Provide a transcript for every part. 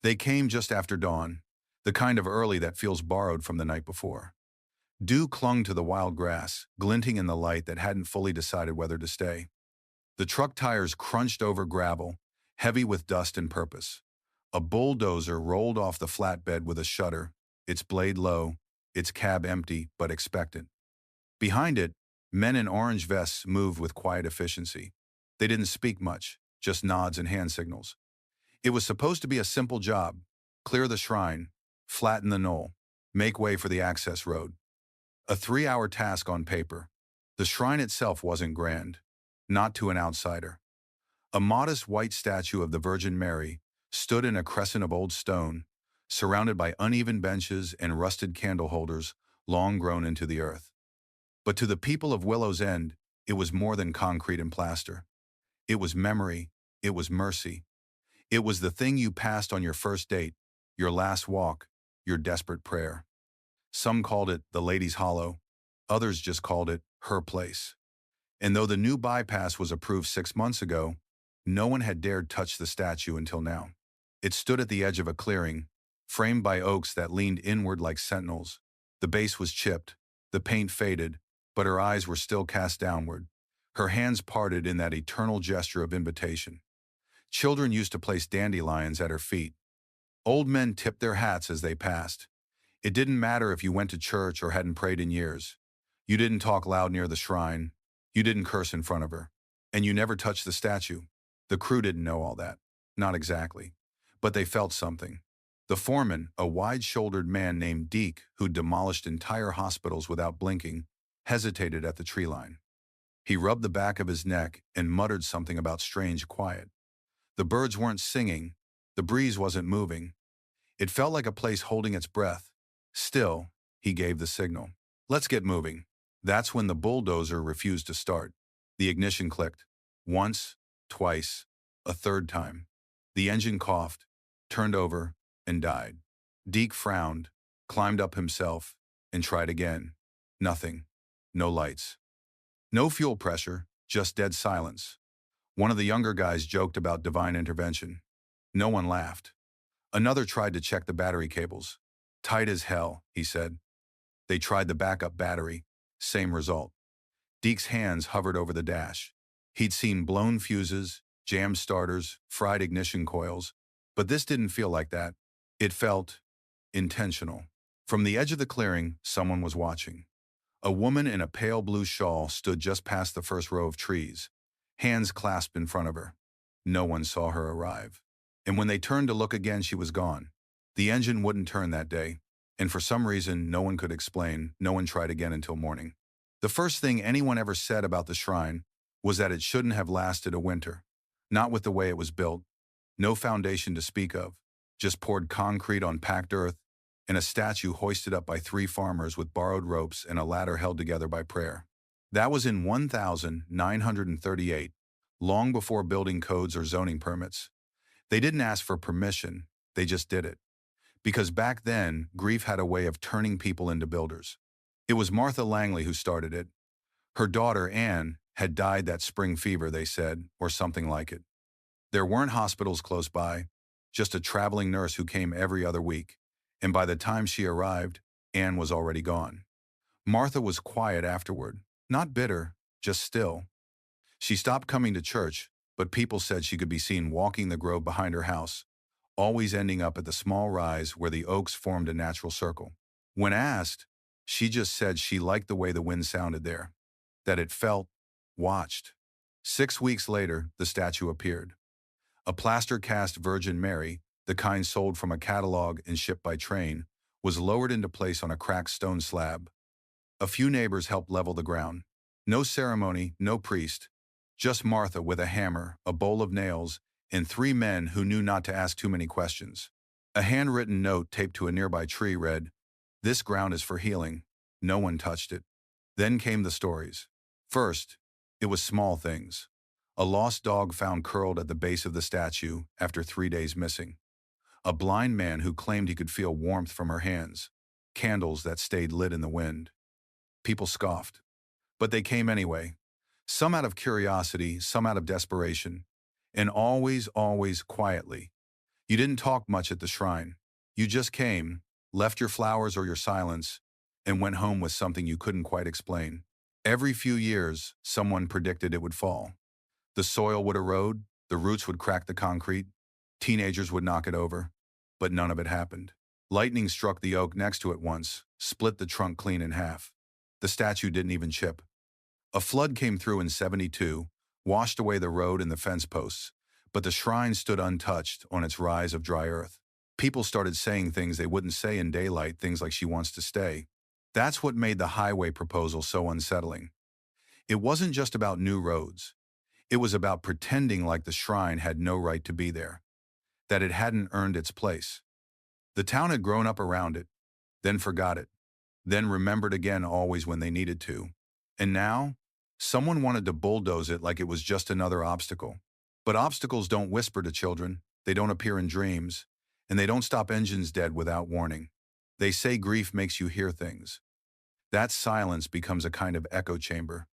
They came just after dawn, the kind of early that feels borrowed from the night before. Dew clung to the wild grass, glinting in the light that hadn't fully decided whether to stay. The truck tires crunched over gravel, heavy with dust and purpose. A bulldozer rolled off the flatbed with a shudder, its blade low, its cab empty but expectant. Behind it, men in orange vests moved with quiet efficiency. They didn't speak much, just nods and hand signals. It was supposed to be a simple job: clear the shrine, flatten the knoll, make way for the access road. A 3-hour task on paper. The shrine itself wasn't grand, not to an outsider. A modest white statue of the Virgin Mary stood in a crescent of old stone, surrounded by uneven benches and rusted candle holders long grown into the earth. But to the people of Willow's End, it was more than concrete and plaster. It was memory, it was mercy. It was the thing you passed on your first date, your last walk, your desperate prayer. Some called it the Lady's Hollow, others just called it her place. And though the new bypass was approved 6 months ago, no one had dared touch the statue until now. It stood at the edge of a clearing, framed by oaks that leaned inward like sentinels. The base was chipped, the paint faded, but her eyes were still cast downward, her hands parted in that eternal gesture of invitation. Children used to place dandelions at her feet. Old men tipped their hats as they passed. It didn't matter if you went to church or hadn't prayed in years. You didn't talk loud near the shrine. You didn't curse in front of her. And you never touched the statue. The crew didn't know all that. Not exactly. But they felt something. The foreman, a wide-shouldered man named Deke, who'd demolished entire hospitals without blinking, hesitated at the tree line. He rubbed the back of his neck and muttered something about strange quiet. The birds weren't singing. The breeze wasn't moving. It felt like a place holding its breath. Still, he gave the signal. Let's get moving. That's when the bulldozer refused to start. The ignition clicked. Once, twice, a third time. The engine coughed, turned over, and died. Deke frowned, climbed up himself, and tried again. Nothing. No lights. No fuel pressure, just dead silence. One of the younger guys joked about divine intervention. No one laughed. Another tried to check the battery cables. Tight as hell, he said. They tried the backup battery. Same result. Deke's hands hovered over the dash. He'd seen blown fuses, jammed starters, fried ignition coils, but this didn't feel like that. It felt intentional. From the edge of the clearing, someone was watching. A woman in a pale blue shawl stood just past the first row of trees, hands clasped in front of her. No one saw her arrive. And when they turned to look again, she was gone. The engine wouldn't turn that day, and for some reason no one could explain, no one tried again until morning. The first thing anyone ever said about the shrine was that it shouldn't have lasted a winter. Not with the way it was built. No foundation to speak of, just poured concrete on packed earth, and a statue hoisted up by 3 farmers with borrowed ropes and a ladder held together by prayer. That was in 1938, long before building codes or zoning permits. They didn't ask for permission, they just did it. Because back then, grief had a way of turning people into builders. It was Martha Langley who started it. Her daughter, Anne, had died that spring fever, they said, or something like it. There weren't hospitals close by, just a traveling nurse who came every other week, and by the time she arrived, Anne was already gone. Martha was quiet afterward, not bitter, just still. She stopped coming to church, but people said she could be seen walking the grove behind her house, always ending up at the small rise where the oaks formed a natural circle. When asked, she just said she liked the way the wind sounded there, that it felt watched. 6 weeks later, the statue appeared. A plaster-cast Virgin Mary, the kind sold from a catalog and shipped by train, was lowered into place on a cracked stone slab. A few neighbors helped level the ground. No ceremony, no priest, just Martha with a hammer, a bowl of nails, and 3 men who knew not to ask too many questions. A handwritten note taped to a nearby tree read, "This ground is for healing." No one touched it. Then came the stories. First, it was small things. A lost dog found curled at the base of the statue after 3 days missing. A blind man who claimed he could feel warmth from her hands. Candles that stayed lit in the wind. People scoffed. But they came anyway. Some out of curiosity, some out of desperation. And always, always quietly. You didn't talk much at the shrine. You just came, left your flowers or your silence, and went home with something you couldn't quite explain. Every few years, someone predicted it would fall. The soil would erode, the roots would crack the concrete, teenagers would knock it over, but none of it happened. Lightning struck the oak next to it once, split the trunk clean in half. The statue didn't even chip. A flood came through in 72, washed away the road and the fence posts, but the shrine stood untouched on its rise of dry earth. People started saying things they wouldn't say in daylight, things like she wants to stay. That's what made the highway proposal so unsettling. It wasn't just about new roads. It was about pretending like the shrine had no right to be there, that it hadn't earned its place. The town had grown up around it, then forgot it, then remembered again always when they needed to. And now, someone wanted to bulldoze it like it was just another obstacle. But obstacles don't whisper to children, they don't appear in dreams, and they don't stop engines dead without warning. They say grief makes you hear things. That silence becomes a kind of echo chamber,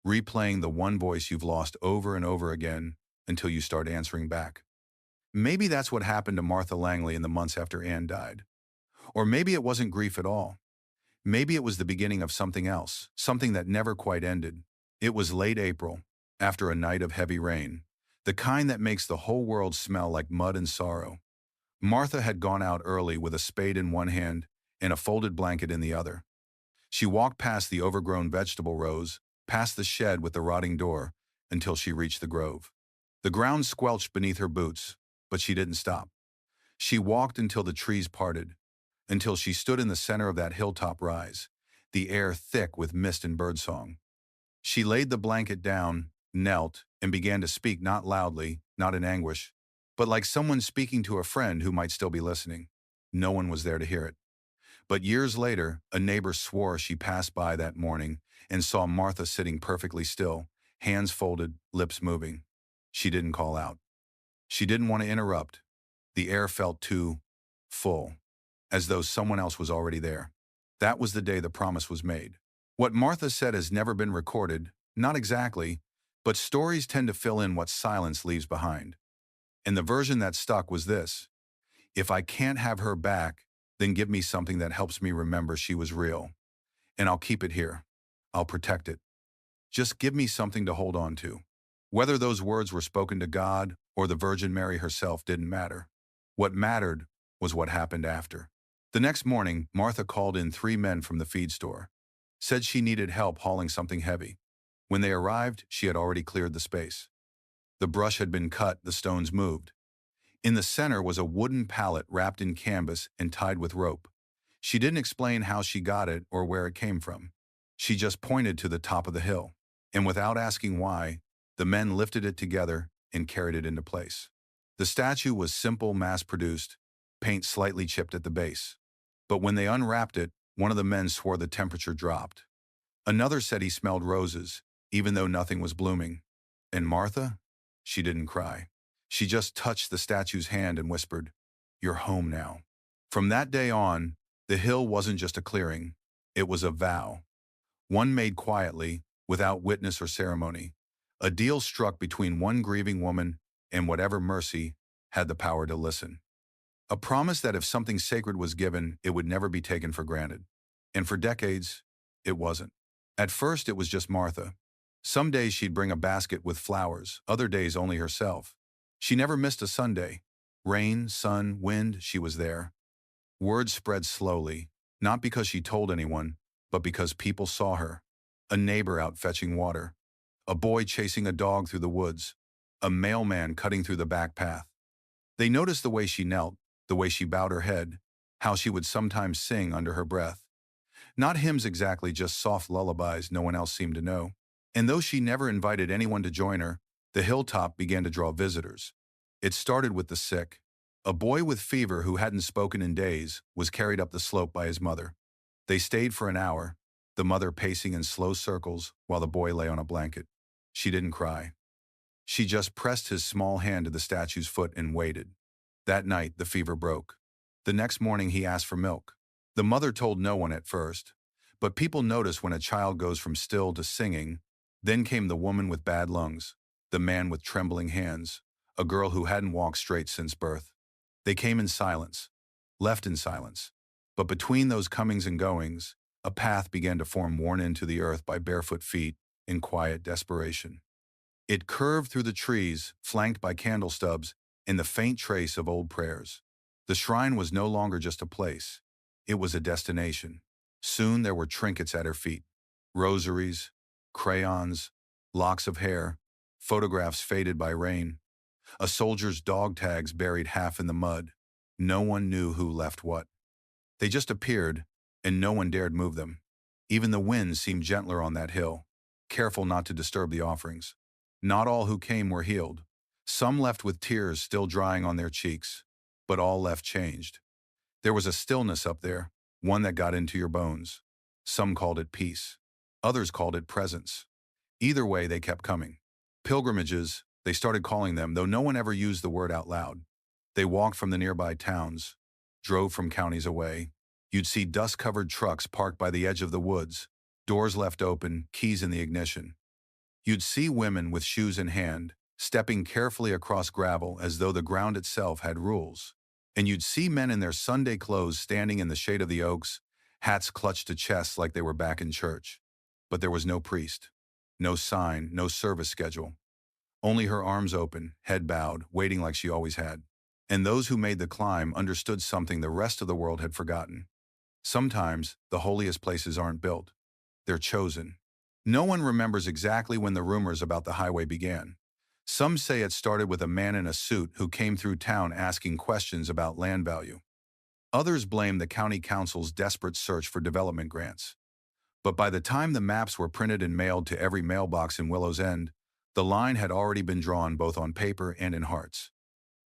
replaying the one voice you've lost over and over again until you start answering back. Maybe that's what happened to Martha Langley in the months after Anne died. Or maybe it wasn't grief at all. Maybe it was the beginning of something else, something that never quite ended. It was late April, after a night of heavy rain, the kind that makes the whole world smell like mud and sorrow. Martha had gone out early with a spade in one hand and a folded blanket in the other. She walked past the overgrown vegetable rows, past the shed with the rotting door, until she reached the grove. The ground squelched beneath her boots, but she didn't stop. She walked until the trees parted, until she stood in the center of that hilltop rise, the air thick with mist and birdsong. She laid the blanket down, knelt, and began to speak, not loudly, not in anguish, but like someone speaking to a friend who might still be listening. No one was there to hear it. But years later, a neighbor swore she passed by that morning and saw Martha sitting perfectly still, hands folded, lips moving. She didn't call out. She didn't want to interrupt. The air felt too full, as though someone else was already there. That was the day the promise was made. What Martha said has never been recorded, not exactly, but stories tend to fill in what silence leaves behind. And the version that stuck was this: if I can't have her back, then give me something that helps me remember she was real. And I'll keep it here. I'll protect it. Just give me something to hold on to. Whether those words were spoken to God or the Virgin Mary herself didn't matter. What mattered was what happened after. The next morning, Martha called in 3 men from the feed store. Said she needed help hauling something heavy. When they arrived, she had already cleared the space. The brush had been cut, the stones moved. In the center was a wooden pallet wrapped in canvas and tied with rope. She didn't explain how she got it or where it came from. She just pointed to the top of the hill. And without asking why, the men lifted it together and carried it into place. The statue was simple, mass-produced, paint slightly chipped at the base. But when they unwrapped it, one of the men swore the temperature dropped. Another said he smelled roses, even though nothing was blooming. And Martha? She didn't cry. She just touched the statue's hand and whispered, "You're home now." From that day on, the hill wasn't just a clearing. It was a vow. One made quietly, without witness or ceremony. A deal struck between one grieving woman and whatever mercy had the power to listen. A promise that if something sacred was given, it would never be taken for granted. And for decades, it wasn't. At first, it was just Martha. Some days she'd bring a basket with flowers, other days only herself. She never missed a Sunday. Rain, sun, wind, she was there. Word spread slowly, not because she told anyone, but because people saw her. A neighbor out fetching water. A boy chasing a dog through the woods. A mailman cutting through the back path. They noticed the way she knelt, the way she bowed her head, how she would sometimes sing under her breath. Not hymns exactly, just soft lullabies no one else seemed to know. And though she never invited anyone to join her, the hilltop began to draw visitors. It started with the sick. A boy with fever who hadn't spoken in days was carried up the slope by his mother. They stayed for an hour, the mother pacing in slow circles while the boy lay on a blanket. She didn't cry. She just pressed his small hand to the statue's foot and waited. That night, the fever broke. The next morning, he asked for milk. The mother told no one at first, but people notice when a child goes from still to singing. Then came the woman with bad lungs, the man with trembling hands, a girl who hadn't walked straight since birth. They came in silence, left in silence. But between those comings and goings, a path began to form worn into the earth by barefoot feet in quiet desperation. It curved through the trees, flanked by candle stubs and the faint trace of old prayers. The shrine was no longer just a place. It was a destination. Soon there were trinkets at her feet. Rosaries, crayons, locks of hair, photographs faded by rain, a soldier's dog tags buried half in the mud. No one knew who left what. They just appeared, and no one dared move them. Even the wind seemed gentler on that hill, careful not to disturb the offerings. Not all who came were healed. Some left with tears still drying on their cheeks, but all left changed. There was a stillness up there, one that got into your bones. Some called it peace. Others called it presence. Either way, they kept coming. Pilgrimages, they started calling them, though no one ever used the word out loud. They walked from the nearby towns, drove from counties away. You'd see dust-covered trucks parked by the edge of the woods, doors left open, keys in the ignition. You'd see women with shoes in hand, stepping carefully across gravel as though the ground itself had rules. And you'd see men in their Sunday clothes standing in the shade of the oaks, hats clutched to chests like they were back in church. But there was no priest, no sign, no service schedule. Only her arms open, head bowed, waiting like she always had. And those who made the climb understood something the rest of the world had forgotten. Sometimes, the holiest places aren't built. They're chosen. No one remembers exactly when the rumors about the highway began. Some say it started with a man in a suit who came through town asking questions about land value. Others blame the county council's desperate search for development grants. But by the time the maps were printed and mailed to every mailbox in Willow's End, the line had already been drawn both on paper and in hearts.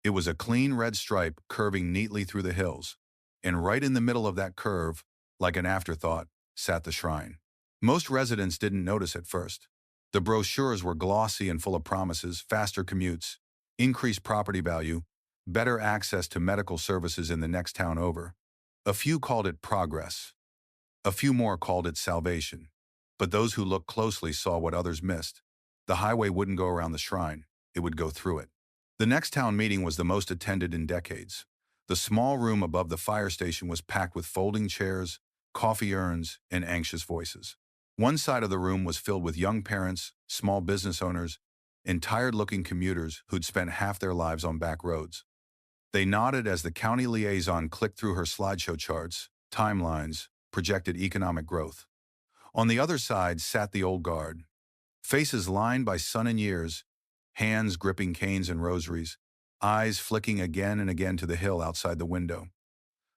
It was a clean red stripe curving neatly through the hills, and right in the middle of that curve, like an afterthought, sat the shrine. Most residents didn't notice at first. The brochures were glossy and full of promises: faster commutes, increased property value, better access to medical services in the next town over. A few called it progress. A few more called it salvation. But those who looked closely saw what others missed. The highway wouldn't go around the shrine, it would go through it. The next town meeting was the most attended in decades. The small room above the fire station was packed with folding chairs, coffee urns, and anxious voices. One side of the room was filled with young parents, small business owners, and tired-looking commuters who'd spent half their lives on back roads. They nodded as the county liaison clicked through her slideshow charts, timelines, projected economic growth. On the other side sat the old guard, faces lined by sun and years, hands gripping canes and rosaries, eyes flicking again and again to the hill outside the window.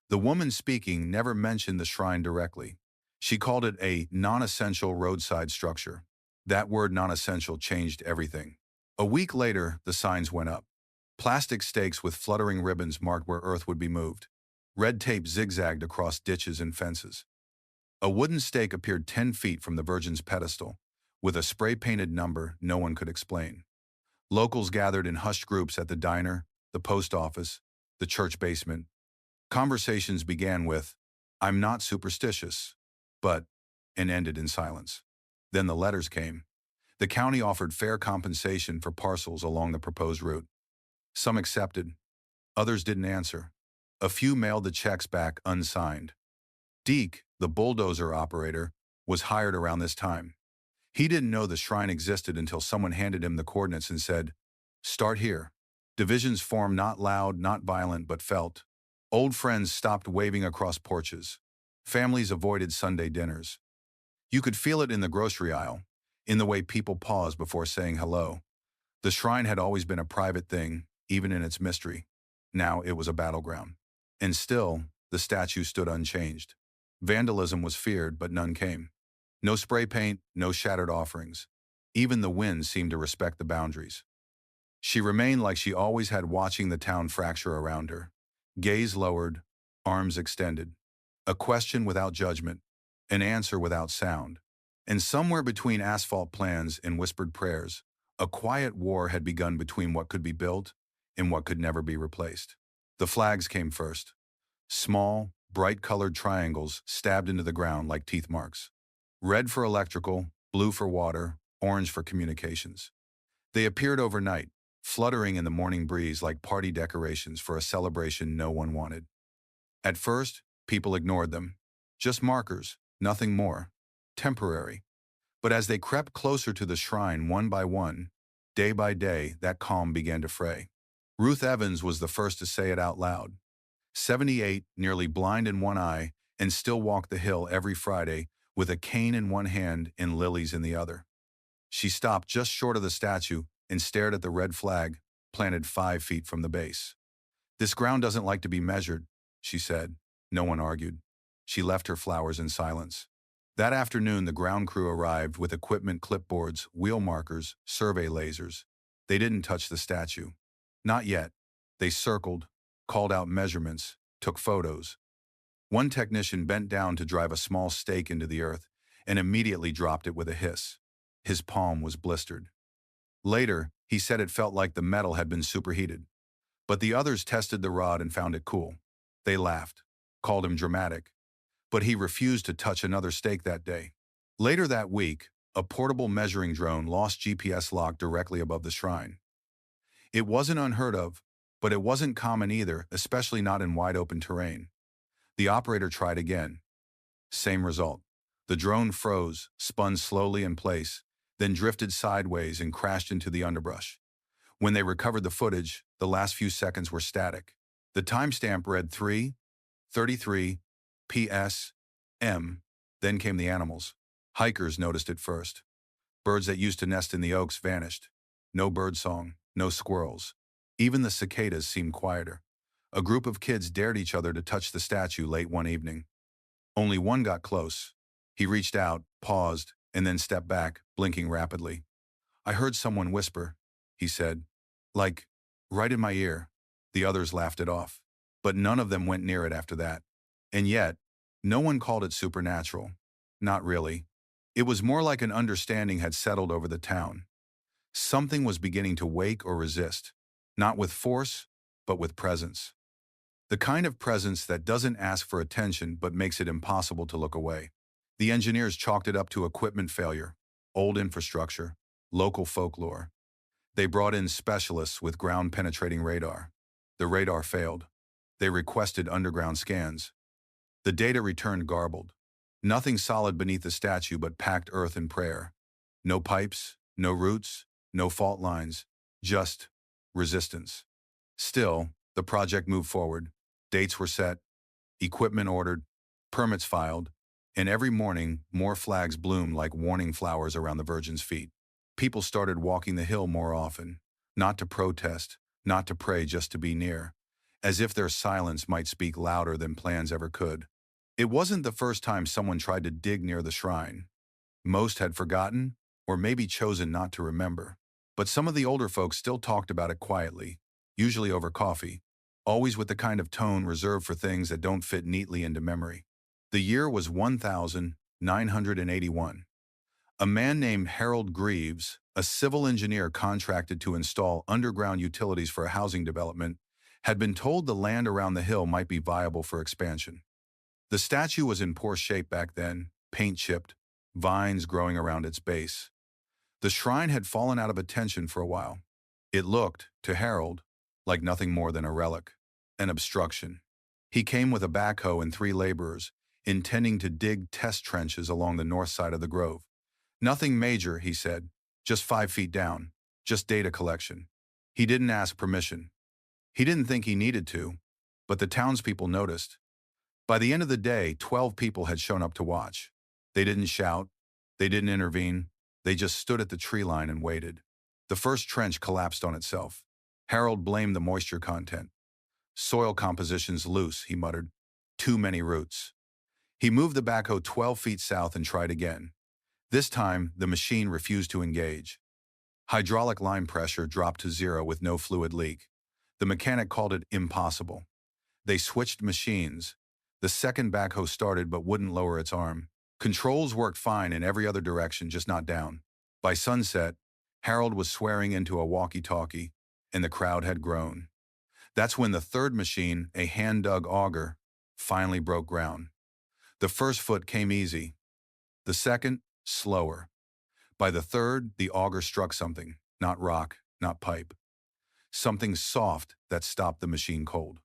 The woman speaking never mentioned the shrine directly. She called it a non-essential roadside structure. That word non-essential changed everything. A week later, the signs went up. Plastic stakes with fluttering ribbons marked where earth would be moved. Red tape zigzagged across ditches and fences. A wooden stake appeared 10 feet from the Virgin's pedestal, with a spray-painted number no one could explain. Locals gathered in hushed groups at the diner, the post office, the church basement. Conversations began with, "I'm not superstitious," but, and ended in silence. Then the letters came. The county offered fair compensation for parcels along the proposed route. Some accepted. Others didn't answer. A few mailed the checks back unsigned. Deke, the bulldozer operator, was hired around this time. He didn't know the shrine existed until someone handed him the coordinates and said, "Start here." Divisions formed, not loud, not violent, but felt. Old friends stopped waving across porches. Families avoided Sunday dinners. You could feel it in the grocery aisle, in the way people paused before saying hello. The shrine had always been a private thing, even in its mystery. Now it was a battleground. And still, the statue stood unchanged. Vandalism was feared, but none came. No spray paint, no shattered offerings. Even the wind seemed to respect the boundaries. She remained like she always had, watching the town fracture around her. Gaze lowered, arms extended. A question without judgment, an answer without sound. And somewhere between asphalt plans and whispered prayers, a quiet war had begun between what could be built and what could never be replaced. The flags came first. Small, bright-colored triangles stabbed into the ground like teeth marks. Red for electrical, blue for water, orange for communications. They appeared overnight, fluttering in the morning breeze like party decorations for a celebration no one wanted. At first, people ignored them. Just markers, nothing more. Temporary. But as they crept closer to the shrine one by one, day by day, that calm began to fray. Ruth Evans was the first to say it out loud. 78, nearly blind in one eye, and still walked the hill every Friday with a cane in one hand and lilies in the other. She stopped just short of the statue and stared at the red flag planted 5 feet from the base. "This ground doesn't like to be measured," she said. No one argued. She left her flowers in silence. That afternoon, the ground crew arrived with equipment, clipboards, wheel markers, survey lasers. They didn't touch the statue. Not yet. They circled, called out measurements, took photos. One technician bent down to drive a small stake into the earth and immediately dropped it with a hiss. His palm was blistered. Later, he said it felt like the metal had been superheated. But the others tested the rod and found it cool. They laughed, called him dramatic. But he refused to touch another stake that day. Later that week, a portable measuring drone lost GPS lock directly above the shrine. It wasn't unheard of, but it wasn't common either, especially not in wide-open terrain. The operator tried again. Same result. The drone froze, spun slowly in place, then drifted sideways and crashed into the underbrush. When they recovered the footage, the last few seconds were static. The timestamp read 3:33 p.s.m. Then came the animals. Hikers noticed it first. Birds that used to nest in the oaks vanished. No birdsong, no squirrels. Even the cicadas seemed quieter. A group of kids dared each other to touch the statue late one evening. Only one got close. He reached out, paused, and then stepped back, blinking rapidly. "I heard someone whisper," he said. "Like, right in my ear." The others laughed it off. But none of them went near it after that. And yet, no one called it supernatural. Not really. It was more like an understanding had settled over the town. Something was beginning to wake or resist. Not with force, but with presence. The kind of presence that doesn't ask for attention but makes it impossible to look away. The engineers chalked it up to equipment failure, old infrastructure, local folklore. They brought in specialists with ground-penetrating radar. The radar failed. They requested underground scans. The data returned garbled. Nothing solid beneath the statue but packed earth and prayer. No pipes, no roots, no fault lines, just resistance. Still, the project moved forward. Dates were set, equipment ordered, permits filed, and every morning, more flags bloomed like warning flowers around the Virgin's feet. People started walking the hill more often, not to protest, not to pray, just to be near, as if their silence might speak louder than plans ever could. It wasn't the first time someone tried to dig near the shrine. Most had forgotten, or maybe chosen not to remember. But some of the older folks still talked about it quietly, usually over coffee, always with the kind of tone reserved for things that don't fit neatly into memory. The year was 1981. A man named Harold Greaves, a civil engineer contracted to install underground utilities for a housing development, had been told the land around the hill might be viable for expansion. The statue was in poor shape back then, paint chipped, vines growing around its base. The shrine had fallen out of attention for a while. It looked, to Harold, like nothing more than a relic, an obstruction. He came with a backhoe and 3 laborers, intending to dig test trenches along the north side of the grove. "Nothing major," he said, "just 5 feet down, just data collection." He didn't ask permission. He didn't think he needed to, but the townspeople noticed. By the end of the day, 12 people had shown up to watch. They didn't shout. They didn't intervene. They just stood at the tree line and waited. The first trench collapsed on itself. Harold blamed the moisture content. "Soil composition's loose," he muttered. "Too many roots." He moved the backhoe 12 feet south and tried again. This time, the machine refused to engage. Hydraulic line pressure dropped to 0 with no fluid leak. The mechanic called it impossible. They switched machines. The second backhoe started but wouldn't lower its arm. Controls worked fine in every other direction, just not down. By sunset, Harold was swearing into a walkie-talkie, and the crowd had grown. That's when the third machine, a hand-dug auger, finally broke ground. The first foot came easy. The second, slower. By the third, the auger struck something, not rock, not pipe. something soft that stopped the machine cold.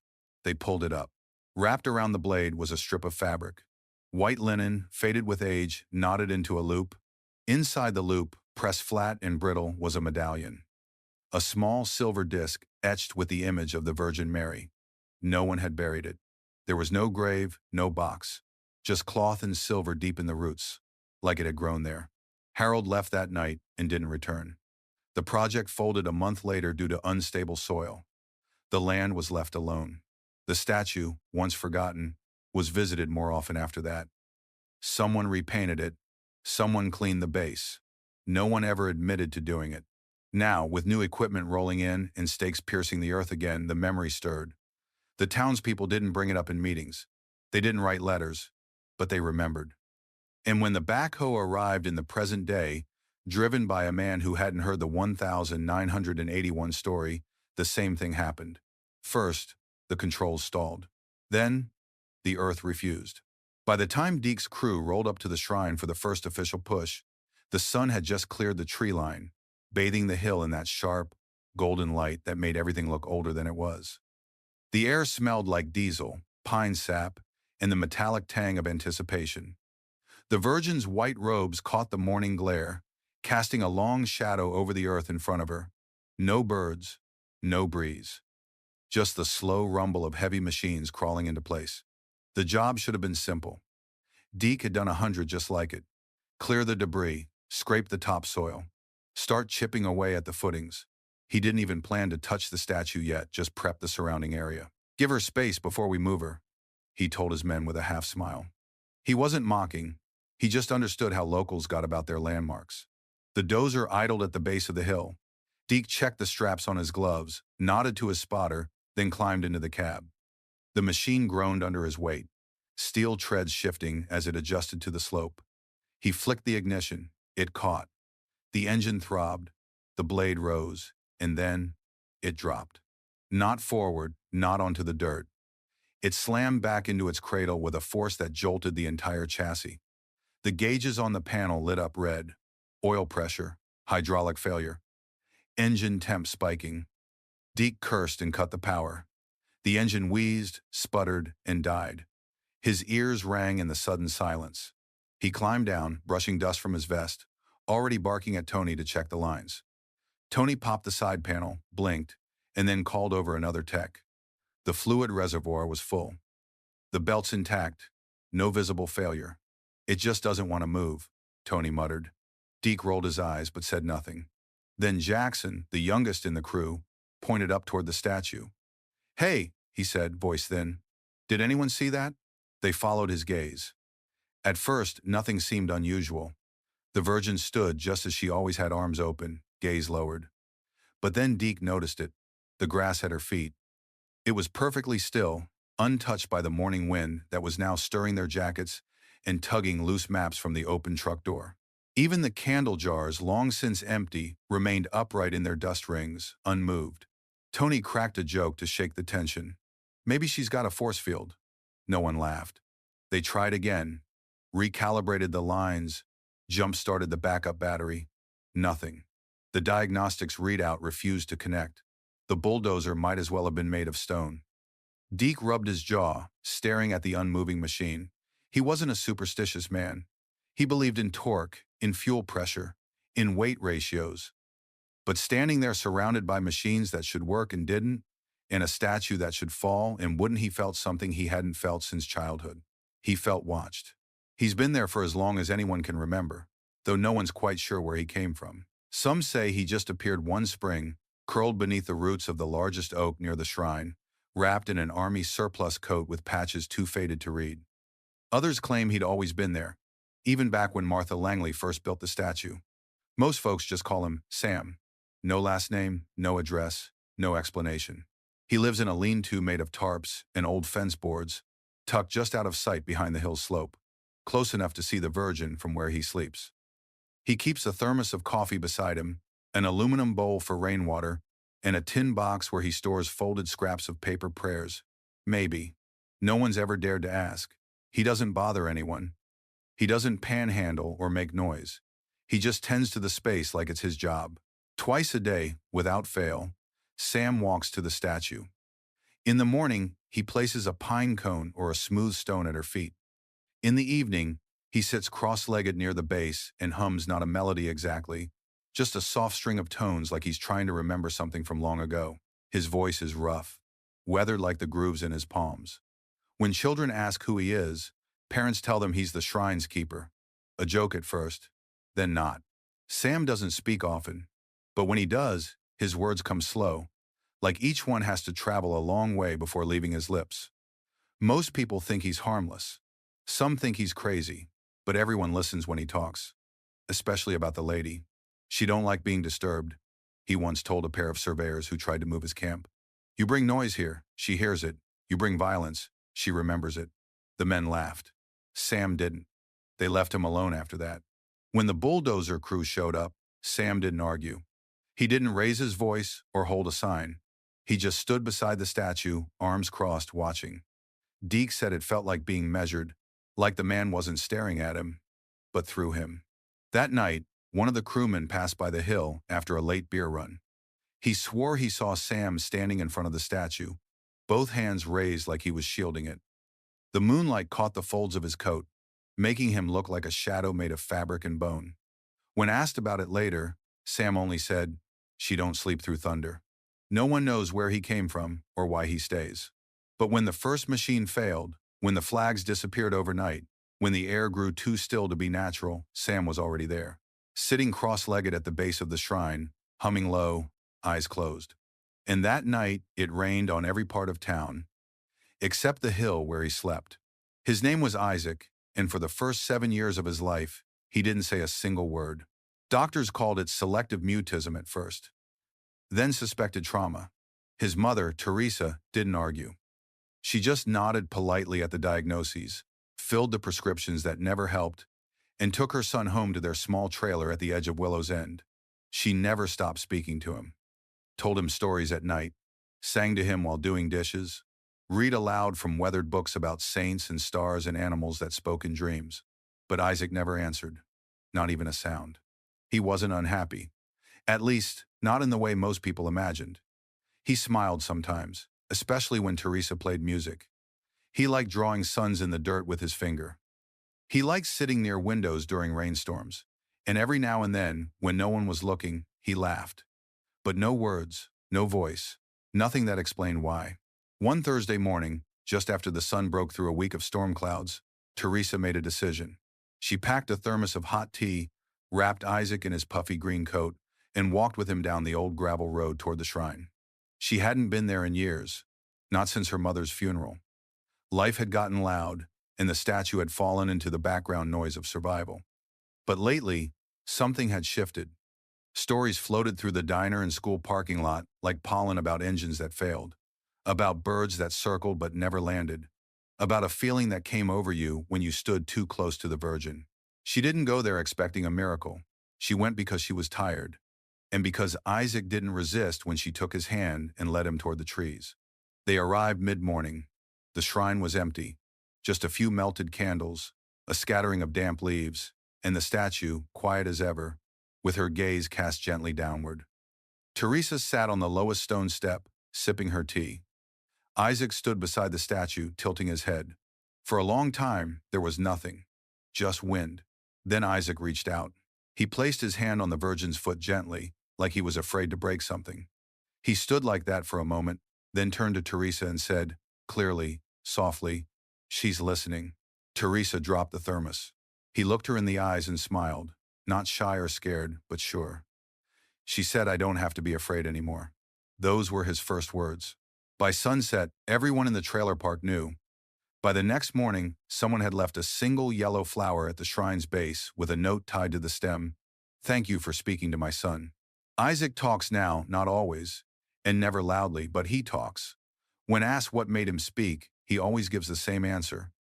They pulled it up. Wrapped around the blade was a strip of fabric. White linen, faded with age, knotted into a loop. Inside the loop, pressed flat and brittle, was a medallion. A small silver disc etched with the image of the Virgin Mary. No one had buried it. There was no grave, no box. Just cloth and silver deep in the roots, like it had grown there. Harold left that night and didn't return. The project folded a month later due to unstable soil. The land was left alone. The statue, once forgotten, was visited more often after that. Someone repainted it. Someone cleaned the base. No one ever admitted to doing it. Now, with new equipment rolling in and stakes piercing the earth again, the memory stirred. The townspeople didn't bring it up in meetings. They didn't write letters, but they remembered. And when the backhoe arrived in the present day, driven by a man who hadn't heard the 1981 story, the same thing happened. First, the controls stalled. Then, the earth refused. By the time Deke's crew rolled up to the shrine for the first official push, the sun had just cleared the tree line, bathing the hill in that sharp, golden light that made everything look older than it was. The air smelled like diesel, pine sap, and the metallic tang of anticipation. The Virgin's white robes caught the morning glare, casting a long shadow over the earth in front of her. No birds, no breeze. Just the slow rumble of heavy machines crawling into place. The job should have been simple. Deke had done 100 just like it. Clear the debris, scrape the topsoil, start chipping away at the footings. He didn't even plan to touch the statue yet, just prep the surrounding area. Give her space before we move her, he told his men with a half smile. He wasn't mocking. He just understood how locals got about their landmarks. The dozer idled at the base of the hill. Deke checked the straps on his gloves, nodded to his spotter, then climbed into the cab. The machine groaned under his weight, steel treads shifting as it adjusted to the slope. He flicked the ignition. It caught. The engine throbbed. The blade rose. And then, it dropped. Not forward, not onto the dirt. It slammed back into its cradle with a force that jolted the entire chassis. The gauges on the panel lit up red. Oil pressure, hydraulic failure, engine temp spiking. Deke cursed and cut the power. The engine wheezed, sputtered, and died. His ears rang in the sudden silence. He climbed down, brushing dust from his vest, already barking at Tony to check the lines. Tony popped the side panel, blinked, and then called over another tech. The fluid reservoir was full. The belt's intact. No visible failure. It just doesn't want to move, Tony muttered. Deke rolled his eyes but said nothing. Then Jackson, the youngest in the crew, pointed up toward the statue. "Hey," he said, voice thin. "Did anyone see that?" They followed his gaze. At first, nothing seemed unusual. The Virgin stood just as she always had, arms open, gaze lowered. But then Deke noticed it, the grass at her feet. It was perfectly still, untouched by the morning wind that was now stirring their jackets and tugging loose maps from the open truck door. Even the candle jars, long since empty, remained upright in their dust rings, unmoved. Tony cracked a joke to shake the tension. "Maybe she's got a force field." No one laughed. They tried again, recalibrated the lines, jump-started the backup battery. Nothing. The diagnostics readout refused to connect. The bulldozer might as well have been made of stone. Deke rubbed his jaw, staring at the unmoving machine. He wasn't a superstitious man. He believed in torque, in fuel pressure, in weight ratios. But standing there surrounded by machines that should work and didn't, and a statue that should fall and wouldn't, he felt something he hadn't felt since childhood. He felt watched. He's been there for as long as anyone can remember, though no one's quite sure where he came from. Some say he just appeared one spring, curled beneath the roots of the largest oak near the shrine, wrapped in an army surplus coat with patches too faded to read. Others claim he'd always been there, even back when Martha Langley first built the statue. Most folks just call him Sam. No last name, no address, no explanation. He lives in a lean-to made of tarps and old fence boards, tucked just out of sight behind the hill's slope, close enough to see the Virgin from where he sleeps. He keeps a thermos of coffee beside him, an aluminum bowl for rainwater, and a tin box where he stores folded scraps of paper prayers. Maybe. No one's ever dared to ask. He doesn't bother anyone. He doesn't panhandle or make noise. He just tends to the space like it's his job. Twice a day, without fail, Sam walks to the statue. In the morning, he places a pine cone or a smooth stone at her feet. In the evening, he sits cross-legged near the base and hums not a melody exactly, just a soft string of tones like he's trying to remember something from long ago. His voice is rough, weathered like the grooves in his palms. When children ask who he is, parents tell them he's the shrine's keeper. A joke at first, then not. Sam doesn't speak often, but when he does, his words come slow, like each one has to travel a long way before leaving his lips. Most people think he's harmless. Some think he's crazy, but everyone listens when he talks, especially about the lady. She don't like being disturbed, he once told a pair of surveyors who tried to move his camp. You bring noise here, she hears it. You bring violence, she remembers it. The men laughed. Sam didn't. They left him alone after that. When the Bulldozer crew showed up, Sam didn't argue. He didn't raise his voice or hold a sign. He just stood beside the statue, arms crossed, watching. Deke said it felt like being measured, like the man wasn't staring at him, but through him. That night, one of the crewmen passed by the hill after a late beer run. He swore he saw Sam standing in front of the statue, both hands raised like he was shielding it. The moonlight caught the folds of his coat, making him look like a shadow made of fabric and bone. When asked about it later, Sam only said, "She don't sleep through thunder." No one knows where he came from or why he stays. But when the first machine failed, when the flags disappeared overnight, when the air grew too still to be natural, Sam was already there, sitting cross-legged at the base of the shrine, humming low, eyes closed. And that night, it rained on every part of town, except the hill where he slept. His name was Isaac, and for the first 7 years of his life, he didn't say a single word. Doctors called it selective mutism at first, then suspected trauma. His mother, Teresa, didn't argue. She just nodded politely at the diagnoses, filled the prescriptions that never helped, and took her son home to their small trailer at the edge of Willow's End. She never stopped speaking to him, told him stories at night, sang to him while doing dishes, read aloud from weathered books about saints and stars and animals that spoke in dreams. But Isaac never answered, not even a sound. He wasn't unhappy, at least not in the way most people imagined. He smiled sometimes, especially when Teresa played music. He liked drawing suns in the dirt with his finger. He liked sitting near windows during rainstorms, and every now and then, when no one was looking, he laughed. But no words, no voice, nothing that explained why. One Thursday morning, just after the sun broke through a week of storm clouds, Teresa made a decision. She packed a thermos of hot tea, wrapped Isaac in his puffy green coat, and walked with him down the old gravel road toward the shrine. She hadn't been there in years, not since her mother's funeral. Life had gotten loud, and the statue had fallen into the background noise of survival. But lately, something had shifted. Stories floated through the diner and school parking lot like pollen about engines that failed, about birds that circled but never landed, about a feeling that came over you when you stood too close to the Virgin. She didn't go there expecting a miracle. She went because she was tired, and because Isaac didn't resist when she took his hand and led him toward the trees. They arrived mid-morning. The shrine was empty, just a few melted candles, a scattering of damp leaves, and the statue, quiet as ever, with her gaze cast gently downward. Teresa sat on the lowest stone step, sipping her tea. Isaac stood beside the statue, tilting his head. For a long time, there was nothing, just wind. Then Isaac reached out. He placed his hand on the Virgin's foot gently, like he was afraid to break something. He stood like that for a moment, then turned to Teresa and said, clearly, softly, "She's listening." Teresa dropped the thermos. He looked her in the eyes and smiled, not shy or scared, but sure. She said, "I don't have to be afraid anymore." Those were his first words. By sunset, everyone in the trailer park knew. By the next morning, someone had left a single yellow flower at the shrine's base with a note tied to the stem, "Thank you for speaking to my son." Isaac talks now, not always, and never loudly, but he talks. When asked what made him speak, he always gives the same answer.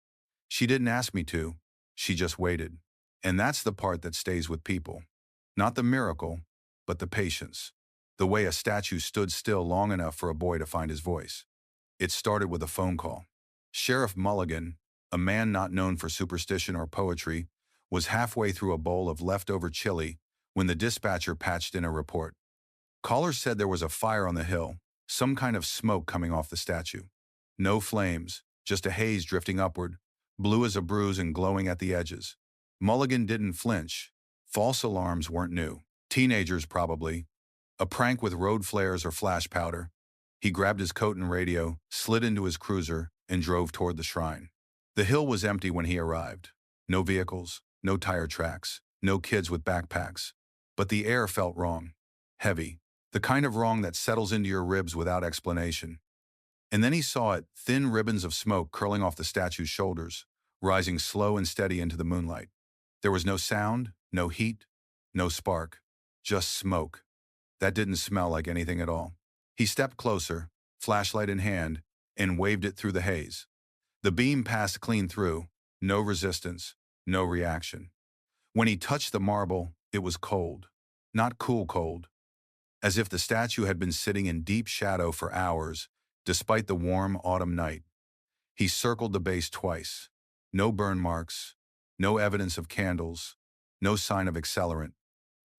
"She didn't ask me to, she just waited." And that's the part that stays with people. Not the miracle, but the patience. The way a statue stood still long enough for a boy to find his voice. It started with a phone call. Sheriff Mulligan, a man not known for superstition or poetry, was halfway through a bowl of leftover chili when the dispatcher patched in a report. Caller said there was a fire on the hill, some kind of smoke coming off the statue. No flames, just a haze drifting upward, blue as a bruise and glowing at the edges. Mulligan didn't flinch. False alarms weren't new. Teenagers, probably. A prank with road flares or flash powder. He grabbed his coat and radio, slid into his cruiser, and drove toward the shrine. The hill was empty when he arrived. No vehicles, no tire tracks, no kids with backpacks. But the air felt wrong. Heavy. The kind of wrong that settles into your ribs without explanation. And then he saw it, thin ribbons of smoke curling off the statue's shoulders, rising slow and steady into the moonlight. There was no sound, no heat, no spark. Just smoke. That didn't smell like anything at all. He stepped closer, flashlight in hand, and waved it through the haze. The beam passed clean through, no resistance, no reaction. When he touched the marble, it was cold. Not cool cold. As if the statue had been sitting in deep shadow for hours, despite the warm autumn night. He circled the base twice. No burn marks, no evidence of candles, no sign of accelerant.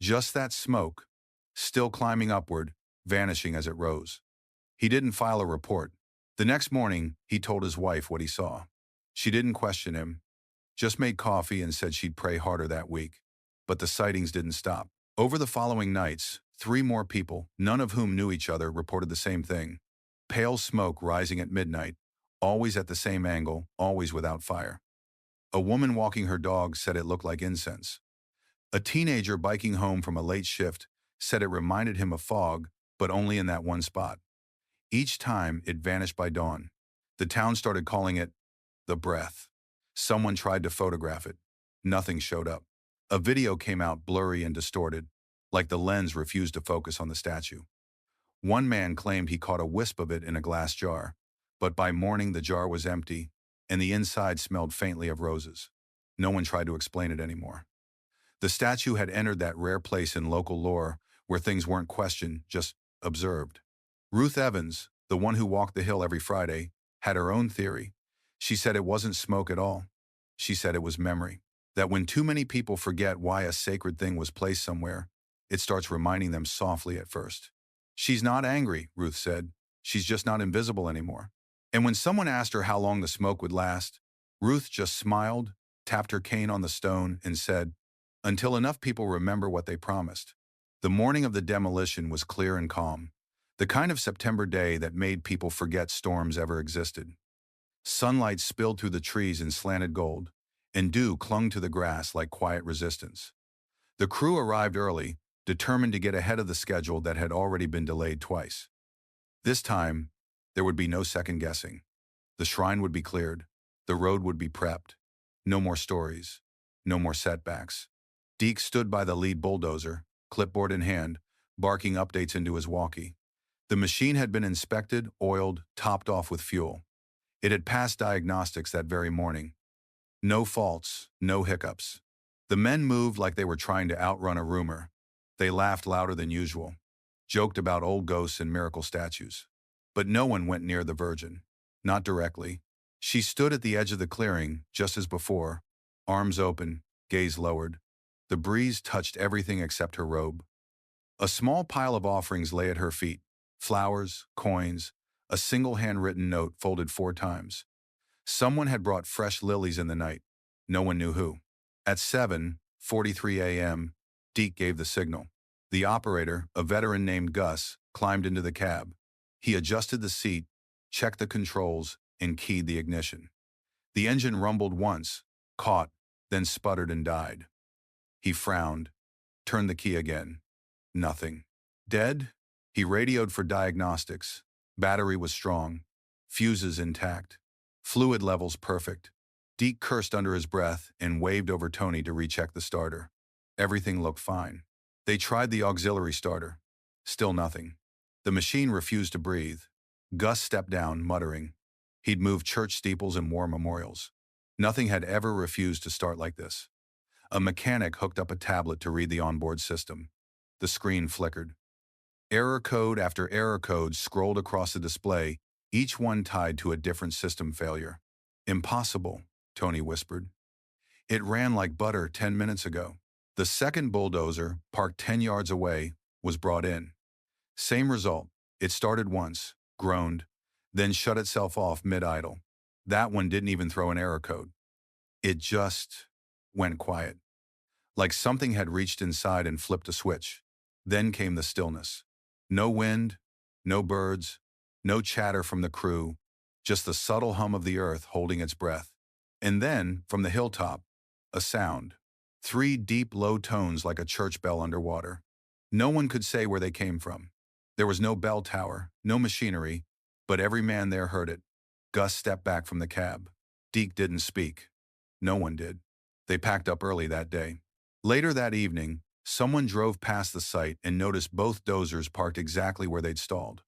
Just that smoke, still climbing upward, vanishing as it rose. He didn't file a report. The next morning, he told his wife what he saw. She didn't question him, just made coffee and said she'd pray harder that week. But the sightings didn't stop. Over the following nights, 3 more people, none of whom knew each other, reported the same thing. Pale smoke rising at midnight, always at the same angle, always without fire. A woman walking her dog said it looked like incense. A teenager biking home from a late shift said it reminded him of fog, but only in that one spot. Each time, it vanished by dawn. The town started calling it the breath. Someone tried to photograph it. Nothing showed up. A video came out blurry and distorted, like the lens refused to focus on the statue. One man claimed he caught a wisp of it in a glass jar, but by morning the jar was empty, and the inside smelled faintly of roses. No one tried to explain it anymore. The statue had entered that rare place in local lore where things weren't questioned, just observed. Ruth Evans, the one who walked the hill every Friday, had her own theory. She said it wasn't smoke at all. She said it was memory. That when too many people forget why a sacred thing was placed somewhere, it starts reminding them softly at first. She's not angry, Ruth said. She's just not invisible anymore. And when someone asked her how long the smoke would last, Ruth just smiled, tapped her cane on the stone, and said, "Until enough people remember what they promised." The morning of the demolition was clear and calm, the kind of September day that made people forget storms ever existed. Sunlight spilled through the trees in slanted gold, and dew clung to the grass like quiet resistance. The crew arrived early, determined to get ahead of the schedule that had already been delayed twice. This time, there would be no second guessing. The shrine would be cleared, the road would be prepped. No more stories, no more setbacks. Deke stood by the lead bulldozer, clipboard in hand, barking updates into his walkie. The machine had been inspected, oiled, topped off with fuel. It had passed diagnostics that very morning. No faults, no hiccups. The men moved like they were trying to outrun a rumor. They laughed louder than usual, joked about old ghosts and miracle statues. But no one went near the Virgin. Not directly. She stood at the edge of the clearing, just as before, arms open, gaze lowered. The breeze touched everything except her robe. A small pile of offerings lay at her feet. Flowers, coins, a single handwritten note folded 4 times. Someone had brought fresh lilies in the night. No one knew who. At 7:43 a.m., Deke gave the signal. The operator, a veteran named Gus, climbed into the cab. He adjusted the seat, checked the controls, and keyed the ignition. The engine rumbled once, caught, then sputtered and died. He frowned, turned the key again. Nothing. Dead? He radioed for diagnostics. Battery was strong. Fuses intact. Fluid levels perfect. Deke cursed under his breath and waved over Tony to recheck the starter. Everything looked fine. They tried the auxiliary starter. Still nothing. The machine refused to breathe. Gus stepped down, muttering. He'd moved church steeples and war memorials. Nothing had ever refused to start like this. A mechanic hooked up a tablet to read the onboard system. The screen flickered. Error code after error code scrolled across the display, each one tied to a different system failure. Impossible, Tony whispered. It ran like butter 10 minutes ago. The second bulldozer, parked 10 yards away, was brought in. Same result. It started once, groaned, then shut itself off mid-idle. That one didn't even throw an error code. It just went quiet, like something had reached inside and flipped a switch. Then came the stillness. No wind, no birds, no chatter from the crew, just the subtle hum of the earth holding its breath. And then, from the hilltop, a sound. 3 deep, low tones like a church bell underwater. No one could say where they came from. There was no bell tower, no machinery, but every man there heard it. Gus stepped back from the cab. Deke didn't speak. No one did. They packed up early that day. Later that evening, someone drove past the site and noticed both dozers parked exactly where they'd stalled.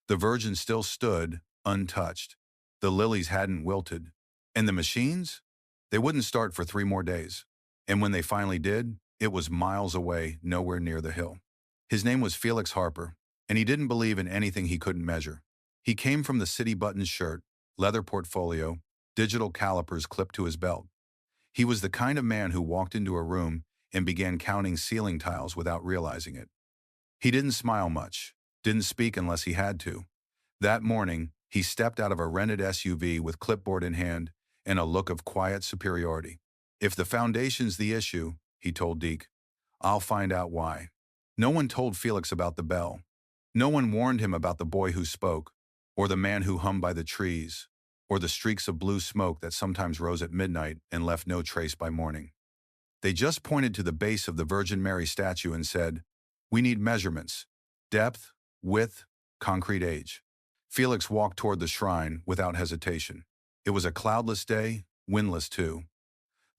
The Virgin still stood, untouched. The lilies hadn't wilted. And the machines? They wouldn't start for 3 more days. And when they finally did, it was miles away, nowhere near the hill. His name was Felix Harper, and he didn't believe in anything he couldn't measure. He came from the city button shirt, leather portfolio, digital calipers clipped to his belt. He was the kind of man who walked into a room and began counting ceiling tiles without realizing it. He didn't smile much, didn't speak unless he had to. That morning, he stepped out of a rented SUV with clipboard in hand and a look of quiet superiority. If the foundation's the issue, he told Deke, I'll find out why. No one told Felix about the bell. No one warned him about the boy who spoke, or the man who hummed by the trees, or the streaks of blue smoke that sometimes rose at midnight and left no trace by morning. They just pointed to the base of the Virgin Mary statue and said, we need measurements, depth, width, concrete age. Felix walked toward the shrine without hesitation. It was a cloudless day, windless too.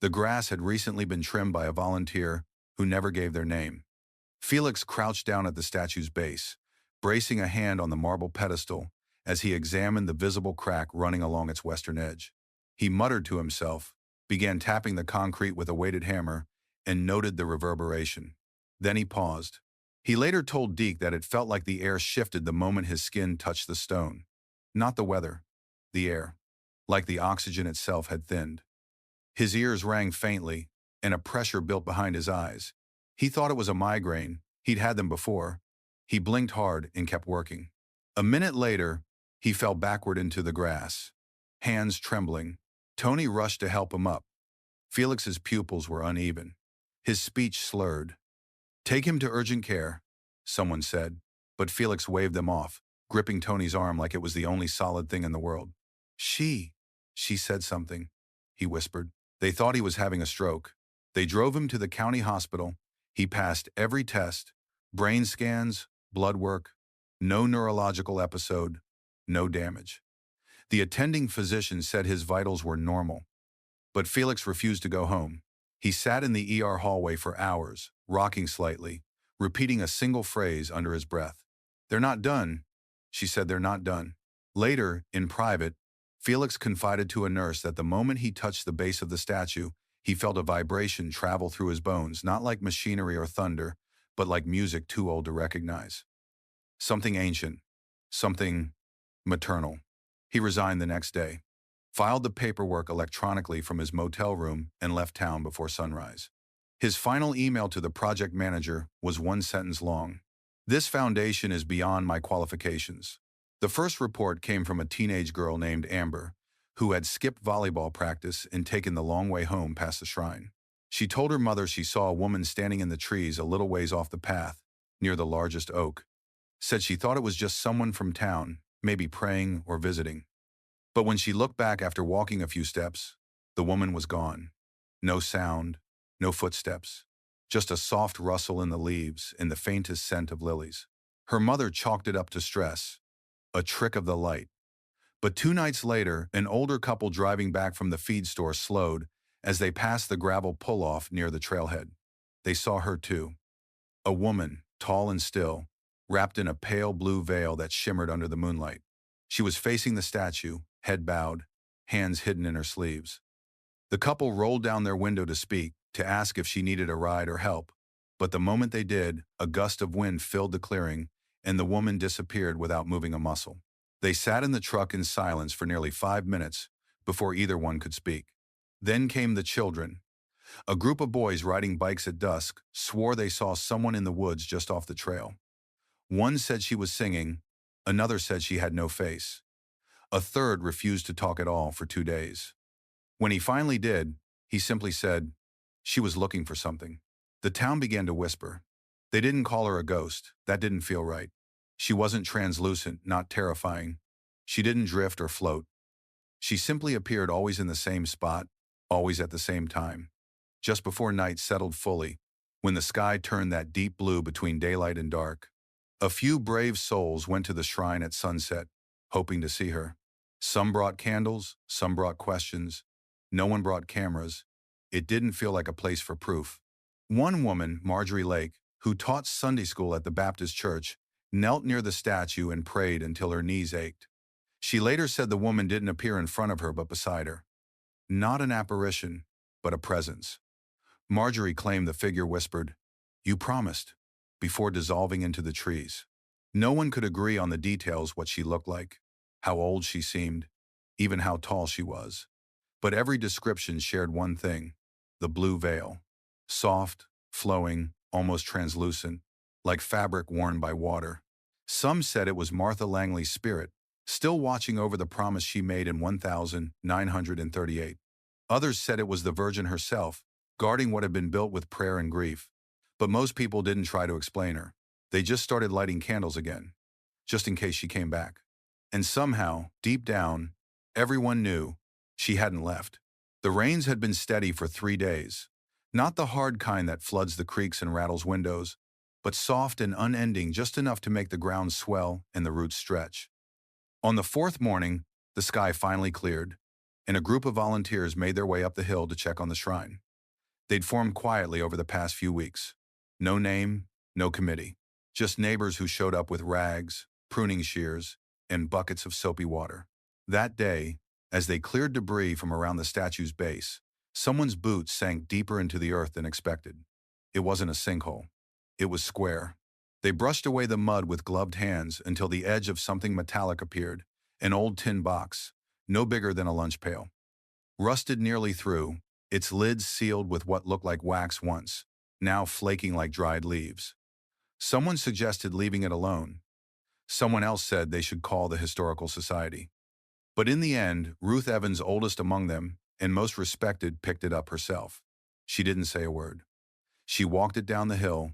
The grass had recently been trimmed by a volunteer who never gave their name. Felix crouched down at the statue's base, bracing a hand on the marble pedestal as he examined the visible crack running along its western edge. He muttered to himself, began tapping the concrete with a weighted hammer, and noted the reverberation. Then he paused. He later told Deke that it felt like the air shifted the moment his skin touched the stone. Not the weather, the air. Like the oxygen itself had thinned. His ears rang faintly, and a pressure built behind his eyes. He thought it was a migraine. He'd had them before. He blinked hard and kept working. A minute later, he fell backward into the grass, hands trembling. Tony rushed to help him up. Felix's pupils were uneven. His speech slurred. Take him to urgent care, someone said, but Felix waved them off, gripping Tony's arm like it was the only solid thing in the world. She said something, he whispered. They thought he was having a stroke. They drove him to the county hospital. He passed every test, brain scans, blood work, no neurological episode, no damage. The attending physician said his vitals were normal. But Felix refused to go home. He sat in the ER hallway for hours, rocking slightly, repeating a single phrase under his breath. They're not done, she said. They're not done. Later, in private, Felix confided to a nurse that the moment he touched the base of the statue, he felt a vibration travel through his bones, not like machinery or thunder, but like music too old to recognize. Something ancient, something maternal. He resigned the next day, filed the paperwork electronically from his motel room, and left town before sunrise. His final email to the project manager was 1 sentence long. This foundation is beyond my qualifications. The first report came from a teenage girl named Amber, who had skipped volleyball practice and taken the long way home past the shrine. She told her mother she saw a woman standing in the trees a little ways off the path, near the largest oak. Said she thought it was just someone from town, maybe praying or visiting. But when she looked back after walking a few steps, the woman was gone. No sound, no footsteps, just a soft rustle in the leaves and the faintest scent of lilies. Her mother chalked it up to stress, a trick of the light. But 2 nights later, an older couple driving back from the feed store slowed as they passed the gravel pull-off near the trailhead. They saw her too. A woman, tall and still, wrapped in a pale blue veil that shimmered under the moonlight. She was facing the statue, head bowed, hands hidden in her sleeves. The couple rolled down their window to speak, to ask if she needed a ride or help. But the moment they did, a gust of wind filled the clearing, and the woman disappeared without moving a muscle. They sat in the truck in silence for nearly 5 minutes before either one could speak. Then came the children. A group of boys riding bikes at dusk swore they saw someone in the woods just off the trail. One said she was singing, Another said she had no face. A third refused to talk at all for 2 days. When he finally did, he simply said, she was looking for something. The town began to whisper. They didn't call her a ghost. That didn't feel right. She wasn't translucent, not terrifying. She didn't drift or float. She simply appeared always in the same spot, always at the same time. Just before night settled fully, when the sky turned that deep blue between daylight and dark. A few brave souls went to the shrine at sunset, hoping to see her. Some brought candles, some brought questions. No one brought cameras. It didn't feel like a place for proof. One woman, Marjorie Lake, who taught Sunday school at the Baptist church, knelt near the statue and prayed until her knees ached. She later said the woman didn't appear in front of her but beside her. Not an apparition, but a presence. Marjorie claimed the figure whispered, "You promised," before dissolving into the trees. No one could agree on the details, what she looked like, how old she seemed, even how tall she was. But every description shared one thing: the blue veil. Soft, flowing, almost translucent, like fabric worn by water. Some said it was Martha Langley's spirit, still watching over the promise she made in 1938. Others said it was the Virgin herself, guarding what had been built with prayer and grief. But most people didn't try to explain her. They just started lighting candles again, just in case she came back. And somehow, deep down, everyone knew she hadn't left. The rains had been steady for 3 days. Not the hard kind that floods the creeks and rattles windows, but soft and unending, just enough to make the ground swell and the roots stretch. On the fourth morning, the sky finally cleared, and a group of volunteers made their way up the hill to check on the shrine. They'd formed quietly over the past few weeks. No name, no committee. Just neighbors who showed up with rags, pruning shears, and buckets of soapy water. That day, as they cleared debris from around the statue's base, someone's boots sank deeper into the earth than expected. It wasn't a sinkhole. It was square. They brushed away the mud with gloved hands until the edge of something metallic appeared, an old tin box, no bigger than a lunch pail. Rusted nearly through, its lids sealed with what looked like wax once, now flaking like dried leaves. Someone suggested leaving it alone. Someone else said they should call the Historical Society. But in the end, Ruth Evans, oldest among them, and most respected, picked it up herself. She didn't say a word. She walked it down the hill,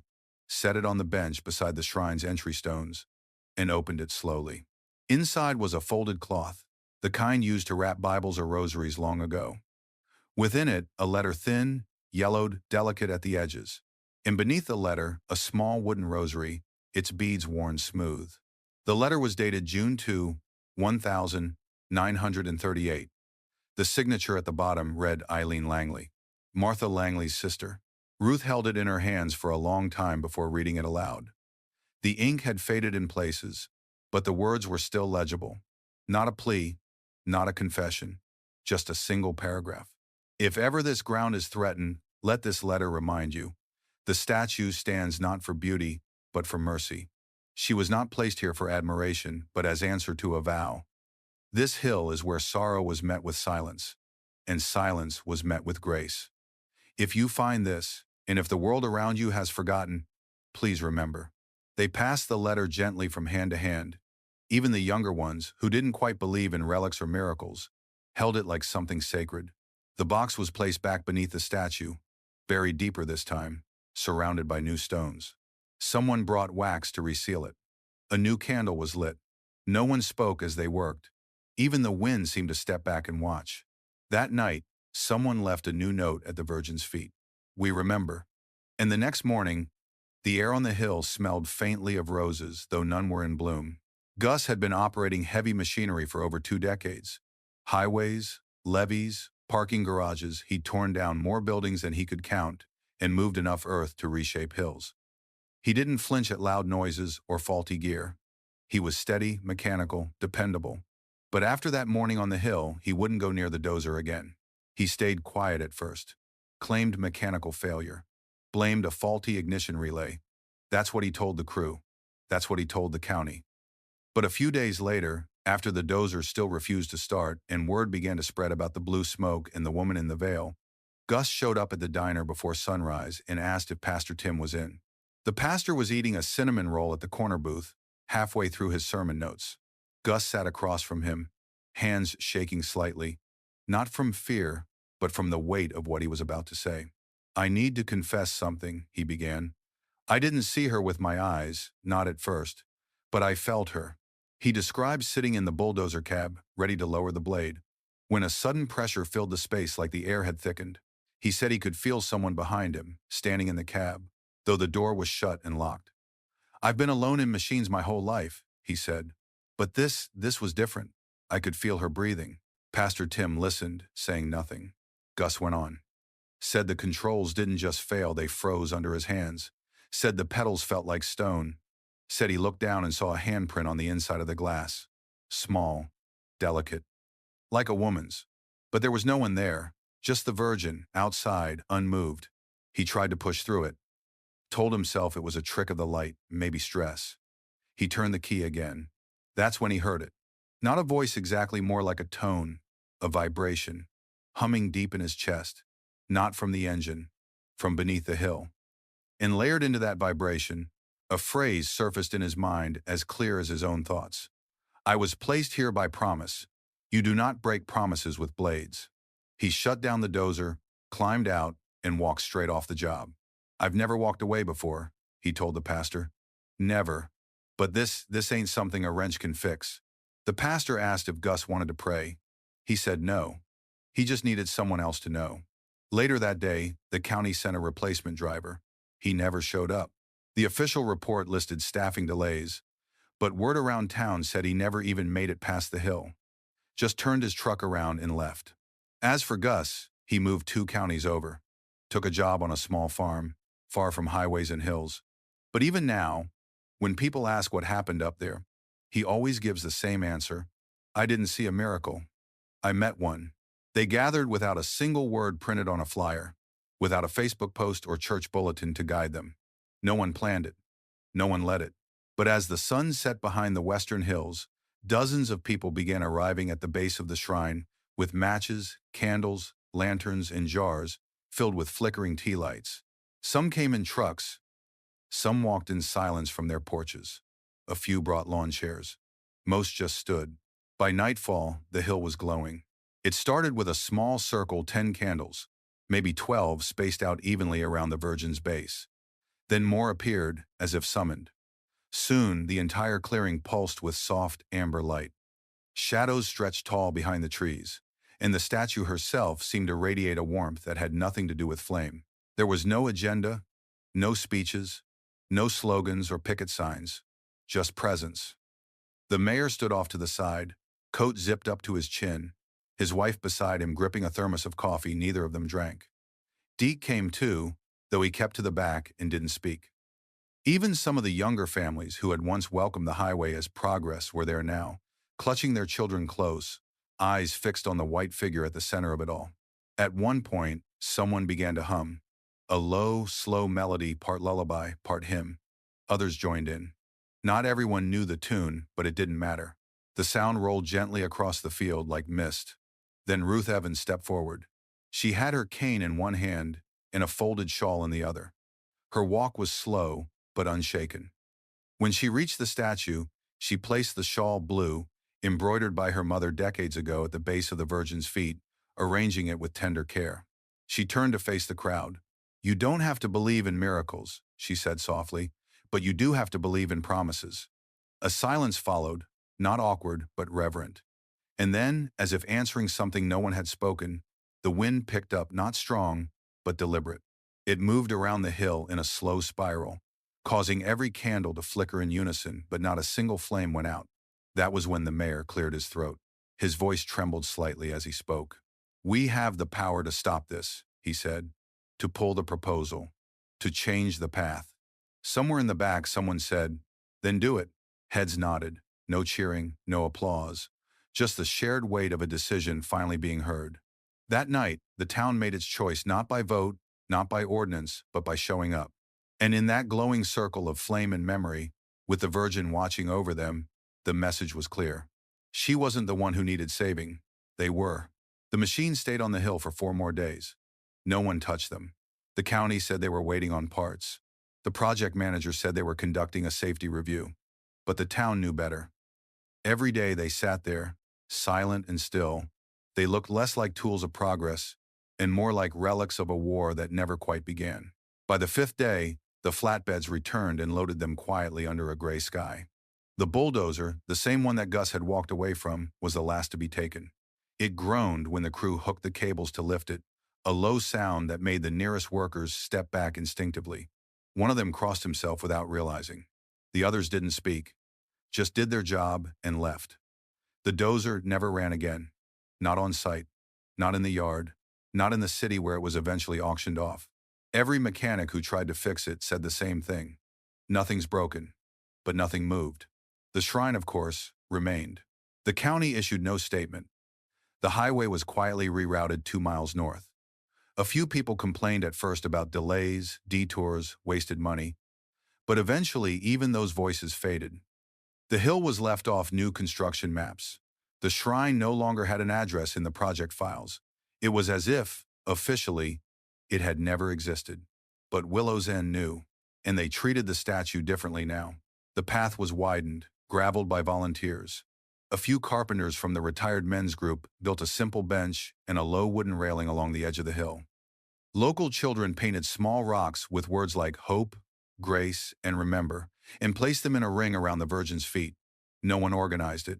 set it on the bench beside the shrine's entry stones, and opened it slowly. Inside was a folded cloth, the kind used to wrap Bibles or rosaries long ago. Within it, a letter, thin, yellowed, delicate at the edges. And beneath the letter, a small wooden rosary, its beads worn smooth. The letter was dated June 2, 1938. The signature at the bottom read Eileen Langley, Martha Langley's sister. Ruth held it in her hands for a long time before reading it aloud. The ink had faded in places, but the words were still legible. Not a plea, not a confession, just a single paragraph. If ever this ground is threatened, let this letter remind you. The statue stands not for beauty, but for mercy. She was not placed here for admiration, but as answer to a vow. This hill is where sorrow was met with silence, and silence was met with grace. If you find this, and if the world around you has forgotten, please remember. They passed the letter gently from hand to hand. Even the younger ones, who didn't quite believe in relics or miracles, held it like something sacred. The box was placed back beneath the statue, buried deeper this time, surrounded by new stones. Someone brought wax to reseal it. A new candle was lit. No one spoke as they worked. Even the wind seemed to step back and watch. That night, someone left a new note at the Virgin's feet. We remember. And the next morning, the air on the hill smelled faintly of roses, though none were in bloom. Gus had been operating heavy machinery for over 2 decades. Highways, levees, parking garages, he'd torn down more buildings than he could count and moved enough earth to reshape hills. He didn't flinch at loud noises or faulty gear. He was steady, mechanical, dependable. But after that morning on the hill, he wouldn't go near the dozer again. He stayed quiet at first, claimed mechanical failure, blamed a faulty ignition relay. That's what he told the crew. That's what he told the county. But a few days later, after the dozer still refused to start and word began to spread about the blue smoke and the woman in the veil, Gus showed up at the diner before sunrise and asked if Pastor Tim was in. The pastor was eating a cinnamon roll at the corner booth, halfway through his sermon notes. Gus sat across from him, hands shaking slightly, not from fear, but from the weight of what he was about to say. "I need to confess something," he began. "I didn't see her with my eyes, not at first, but I felt her." He described sitting in the bulldozer cab, ready to lower the blade, when a sudden pressure filled the space like the air had thickened. He said he could feel someone behind him, standing in the cab, though the door was shut and locked. "I've been alone in machines my whole life," he said. "But this was different. I could feel her breathing." Pastor Tim listened, saying nothing. Gus went on. Said the controls didn't just fail, they froze under his hands. Said the pedals felt like stone. Said he looked down and saw a handprint on the inside of the glass. Small, delicate, like a woman's. But there was no one there, just the Virgin, outside, unmoved. He tried to push through it. Told himself it was a trick of the light, maybe stress. He turned the key again. That's when he heard it. Not a voice exactly, more like a tone, a vibration, humming deep in his chest. Not from the engine, from beneath the hill. And layered into that vibration, a phrase surfaced in his mind as clear as his own thoughts. "I was placed here by promise. You do not break promises with blades." He shut down the dozer, climbed out, and walked straight off the job. "I've never walked away before," he told the pastor. "Never. But this ain't something a wrench can fix." The pastor asked if Gus wanted to pray. He said no. He just needed someone else to know. Later that day, the county sent a replacement driver. He never showed up. The official report listed staffing delays, but word around town said he never even made it past the hill. Just turned his truck around and left. As for Gus, he moved 2 counties over. Took a job on a small farm, far from highways and hills. But even now, when people ask what happened up there, he always gives the same answer. "I didn't see a miracle. I met one." They gathered without a single word printed on a flyer, without a Facebook post or church bulletin to guide them. No one planned it. No one led it. But as the sun set behind the western hills, dozens of people began arriving at the base of the shrine with matches, candles, lanterns, and jars filled with flickering tea lights. Some came in trucks. Some walked in silence from their porches. A few brought lawn chairs. Most just stood. By nightfall, the hill was glowing. It started with a small circle, 10 candles, maybe 12 spaced out evenly around the Virgin's base. Then more appeared, as if summoned. Soon, the entire clearing pulsed with soft, amber light. Shadows stretched tall behind the trees, and the statue herself seemed to radiate a warmth that had nothing to do with flame. There was no agenda, no speeches, no slogans or picket signs, just presence. The mayor stood off to the side, coat zipped up to his chin, his wife beside him gripping a thermos of coffee neither of them drank. Deke came too, though he kept to the back and didn't speak. Even some of the younger families who had once welcomed the highway as progress were there now, clutching their children close, eyes fixed on the white figure at the center of it all. At one point, someone began to hum. A low, slow melody, part lullaby, part hymn. Others joined in. Not everyone knew the tune, but it didn't matter. The sound rolled gently across the field like mist. Then Ruth Evans stepped forward. She had her cane in one hand and a folded shawl in the other. Her walk was slow, but unshaken. When she reached the statue, she placed the shawl, blue, embroidered by her mother decades ago, at the base of the Virgin's feet, arranging it with tender care. She turned to face the crowd. "You don't have to believe in miracles," she said softly, "but you do have to believe in promises." A silence followed, not awkward, but reverent. And then, as if answering something no one had spoken, the wind picked up, not strong, but deliberate. It moved around the hill in a slow spiral, causing every candle to flicker in unison, but not a single flame went out. That was when the mayor cleared his throat. His voice trembled slightly as he spoke. "We have the power to stop this," he said, "to pull the proposal, to change the path." Somewhere in the back, someone said, "Then do it." Heads nodded. No cheering, no applause. Just the shared weight of a decision finally being heard. That night, the town made its choice, not by vote, not by ordinance, but by showing up. And in that glowing circle of flame and memory, with the Virgin watching over them, the message was clear. She wasn't the one who needed saving. They were. The machines stayed on the hill for 4 more days. No one touched them. The county said they were waiting on parts. The project manager said they were conducting a safety review. But the town knew better. Every day they sat there, silent and still. They looked less like tools of progress and more like relics of a war that never quite began. By the fifth day, the flatbeds returned and loaded them quietly under a gray sky. The bulldozer, the same one that Gus had walked away from, was the last to be taken. It groaned when the crew hooked the cables to lift it, a low sound that made the nearest workers step back instinctively. One of them crossed himself without realizing. The others didn't speak, just did their job and left. The dozer never ran again. Not on site, not in the yard, not in the city where it was eventually auctioned off. Every mechanic who tried to fix it said the same thing. Nothing's broken, but nothing moved. The shrine, of course, remained. The county issued no statement. The highway was quietly rerouted 2 miles north. A few people complained at first about delays, detours, wasted money, but eventually even those voices faded. The hill was left off new construction maps. The shrine no longer had an address in the project files. It was as if, officially, it had never existed. But Willow's End knew, and they treated the statue differently now. The path was widened, graveled by volunteers. A few carpenters from the retired men's group built a simple bench and a low wooden railing along the edge of the hill. Local children painted small rocks with words like hope, grace, and remember, and placed them in a ring around the Virgin's feet. No one organized it.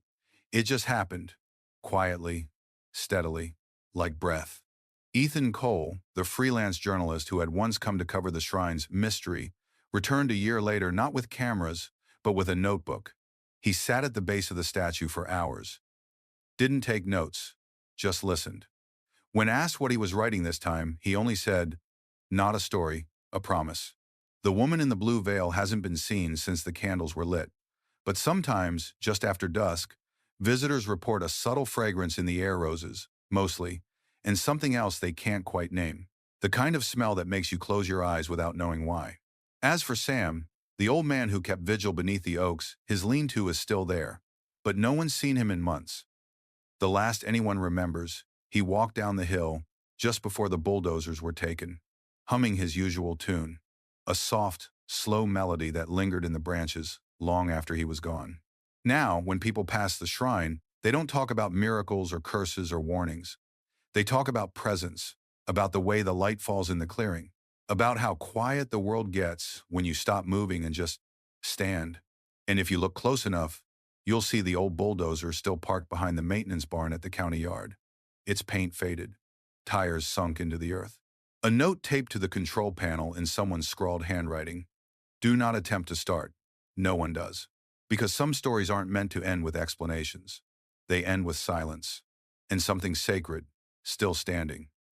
It just happened, quietly, steadily, like breath. Ethan Cole, the freelance journalist who had once come to cover the shrine's mystery, returned a year later not with cameras, but with a notebook. He sat at the base of the statue for hours. Didn't take notes, just listened. When asked what he was writing this time, he only said, "Not a story, a promise." The woman in the blue veil hasn't been seen since the candles were lit. But sometimes, just after dusk, visitors report a subtle fragrance in the air, roses, mostly, and something else they can't quite name. The kind of smell that makes you close your eyes without knowing why. As for Sam, the old man who kept vigil beneath the oaks, his lean-to is still there. But no one's seen him in months. The last anyone remembers, he walked down the hill just before the bulldozers were taken, humming his usual tune, a soft, slow melody that lingered in the branches long after he was gone. Now, when people pass the shrine, they don't talk about miracles or curses or warnings. They talk about presence, about the way the light falls in the clearing, about how quiet the world gets when you stop moving and just stand. And if you look close enough, you'll see the old bulldozer still parked behind the maintenance barn at the county yard. Its paint faded, tires sunk into the earth. A note taped to the control panel in someone's scrawled handwriting. Do not attempt to start. No one does. Because some stories aren't meant to end with explanations. They end with silence. And something sacred, still standing.